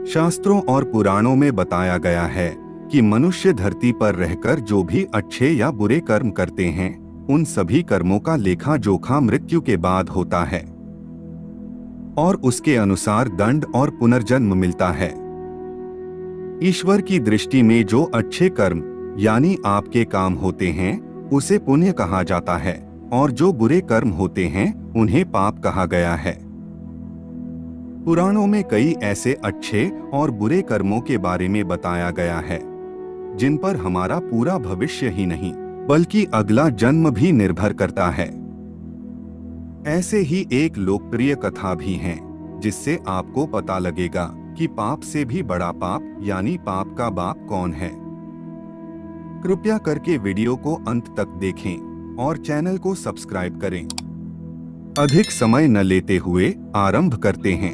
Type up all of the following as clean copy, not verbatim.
शास्त्रों और पुराणों में बताया गया है कि मनुष्य धरती पर रहकर जो भी अच्छे या बुरे कर्म करते हैं, उन सभी कर्मों का लेखा जोखा मृत्यु के बाद होता है और उसके अनुसार दंड और पुनर्जन्म मिलता है। ईश्वर की दृष्टि में जो अच्छे कर्म यानी आपके काम होते हैं उसे पुण्य कहा जाता है और जो बुरे कर्म होते हैं उन्हें पाप कहा गया है। पुराणों में कई ऐसे अच्छे और बुरे कर्मों के बारे में बताया गया है जिन पर हमारा पूरा भविष्य ही नहीं बल्कि अगला जन्म भी निर्भर करता है। ऐसे ही एक लोकप्रिय कथा भी है जिससे आपको पता लगेगा कि पाप से भी बड़ा पाप यानी पाप का बाप कौन है। कृपया करके वीडियो को अंत तक देखें और चैनल को सब्सक्राइब करें। अधिक समय न लेते हुए आरंभ करते हैं।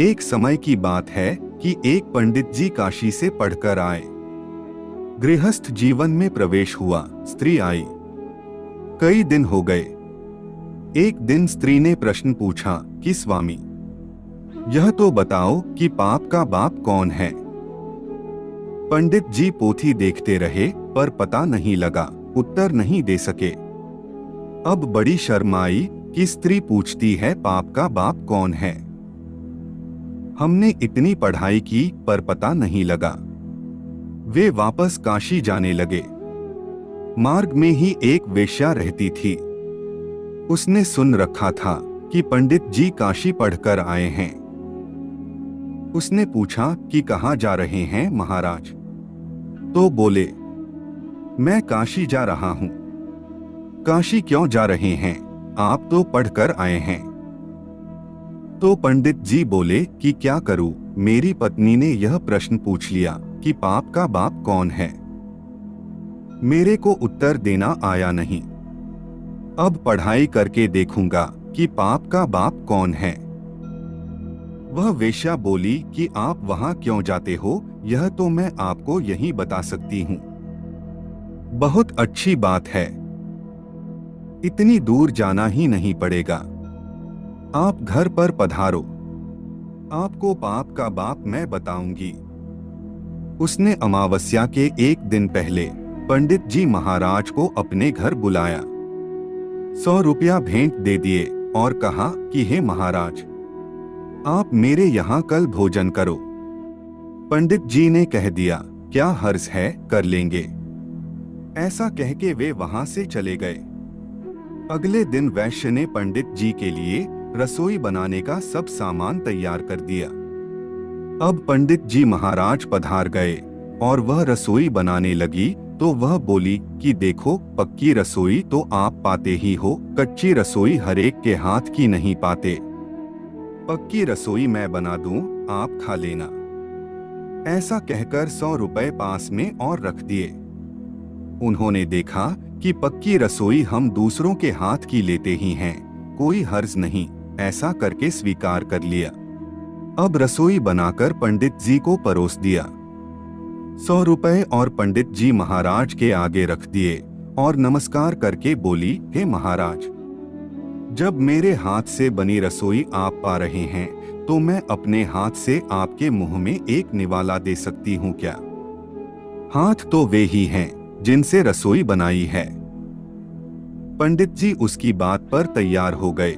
एक समय की बात है कि एक पंडित जी काशी से पढ़कर आए। गृहस्थ जीवन में प्रवेश हुआ। स्त्री आई। कई दिन हो गए। एक दिन स्त्री ने प्रश्न पूछा कि स्वामी, यह तो बताओ कि पाप का बाप कौन है। पंडित जी पोथी देखते रहे पर पता नहीं लगा, उत्तर नहीं दे सके। अब बड़ी शर्म आई कि स्त्री पूछती है पाप का बाप कौन है। हमने इतनी पढ़ाई की पर पता नहीं लगा। वे वापस काशी जाने लगे। मार्ग में ही एक वेश्या रहती थी। उसने सुन रखा था कि पंडित जी काशी पढ़कर आए हैं। उसने पूछा कि कहाँ जा रहे हैं महाराज। तो बोले, मैं काशी जा रहा हूँ। काशी क्यों जा रहे हैं, आप तो पढ़कर आए हैं। तो पंडित जी बोले कि क्या करूं, मेरी पत्नी ने यह प्रश्न पूछ लिया कि पाप का बाप कौन है। मेरे को उत्तर देना आया नहीं। अब पढ़ाई करके देखूंगा कि पाप का बाप कौन है। वह वेश्या बोली कि आप वहां क्यों जाते हो, यह तो मैं आपको यहीं बता सकती हूँ। बहुत अच्छी बात है, इतनी दूर जाना ही नहीं पड़ेगा। आप घर पर पधारो, आपको पाप का बाप मैं बताऊंगी। उसने अमावस्या के एक दिन पहले पंडित जी महाराज को अपने घर बुलाया। 100 रुपया भेंट दे दिए और कहा कि हे महाराज, आप मेरे यहाँ कल भोजन करो। पंडित जी ने कह दिया, क्या हर्ज है, कर लेंगे। ऐसा कह के वे वहां से चले गए। अगले दिन वैश्य ने पंडित जी के लिए रसोई बनाने का सब सामान तैयार कर दिया। अब पंडित जी महाराज पधार गए और वह रसोई बनाने लगी तो वह बोली कि देखो, पक्की रसोई तो आप पाते ही हो, कच्ची रसोई हर एक के हाथ की नहीं पाते। पक्की रसोई मैं बना दूं, आप खा लेना। ऐसा कहकर 100 रुपए पास में और रख दिए। उन्होंने देखा कि पक्की रसोई हम दूसरों के हाथ की लेते ही हैं, कोई हर्ज नहीं, ऐसा करके स्वीकार कर लिया। अब रसोई बनाकर पंडित जी को परोस दिया। 100 रुपए और पंडित जी महाराज के आगे रख दिए और नमस्कार करके बोली, हे महाराज, जब मेरे हाथ से बनी रसोई आप पा रहे हैं तो मैं अपने हाथ से आपके मुंह में एक निवाला दे सकती हूँ क्या। हाथ तो वे ही हैं जिनसे रसोई बनाई है। पंडित जी उसकी बात पर तैयार हो गए।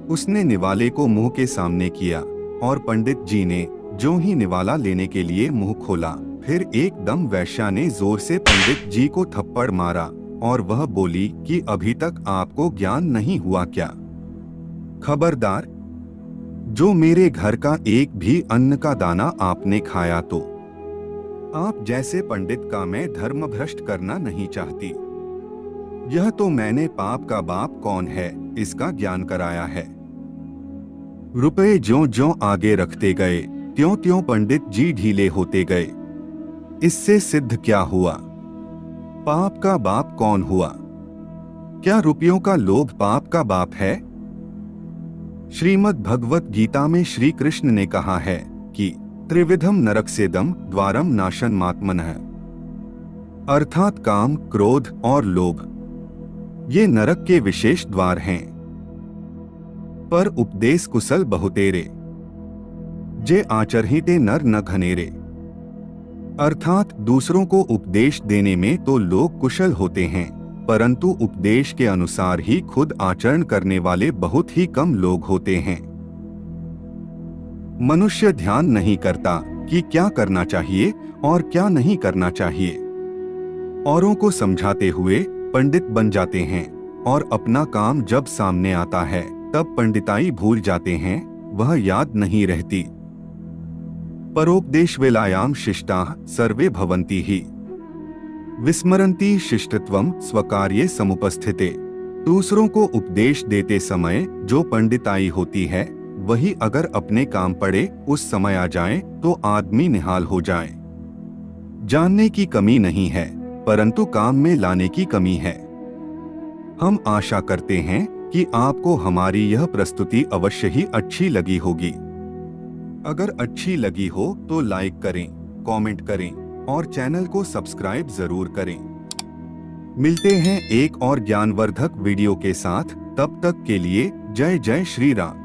उसने निवाले को मुंह के सामने किया और पंडित जी ने जो ही निवाला लेने के लिए मुंह खोला, फिर एकदम वैश्या ने जोर से पंडित जी को थप्पड़ मारा और वह बोली कि अभी तक आपको ज्ञान नहीं हुआ क्या। खबरदार, जो मेरे घर का एक भी अन्न का दाना आपने खाया तो आप जैसे पंडित का मैं धर्म भ्रष्ट करना नहीं चाहती। यह तो मैंने पाप का बाप कौन है इसका ज्ञान कराया है। रुपए ज्यों ज्यों आगे रखते गए त्यों त्यों पंडित जी ढीले होते गए। इससे सिद्ध क्या हुआ? पाप का बाप कौन हुआ? क्या रुपयों का लोभ पाप का बाप है? श्रीमद् भगवत गीता में श्री कृष्ण ने कहा है कि त्रिविधम नरकसेदम द्वारम नाशनमात्मनः, अर्थात काम, क्रोध और लोभ, ये नरक के विशेष द्वार हैं। पर उपदेश कुशल बहुतेरे, जे आचरहिते नर न घनेरे, अर्थात दूसरों को उपदेश देने में तो लोग कुशल होते हैं, परंतु उपदेश के अनुसार ही खुद आचरण करने वाले बहुत ही कम लोग होते हैं। मनुष्य ध्यान नहीं करता कि क्या करना चाहिए और क्या नहीं करना चाहिए। औरों को समझाते हुए पंडित बन जाते हैं और अपना काम जब सामने आता है तब पंडिताई भूल जाते हैं, वह याद नहीं रहती। परोपदेश वेलायाम शिष्टाः सर्वे भवन्ति ही विस्मरन्ति शिष्टत्वम स्वकार्ये समुपस्थिते। दूसरों को उपदेश देते समय जो पंडिताई होती है, वही अगर अपने काम पड़े उस समय आ जाए तो आदमी निहाल हो जाए। जानने की कमी नहीं है, परंतु काम में लाने की कमी है। हम आशा करते हैं कि आपको हमारी यह प्रस्तुति अवश्य ही अच्छी लगी होगी। अगर अच्छी लगी हो तो लाइक करें, कमेंट करें और चैनल को सब्सक्राइब जरूर करें। मिलते हैं एक और ज्ञानवर्धक वीडियो के साथ, तब तक के लिए जय जय श्री राम।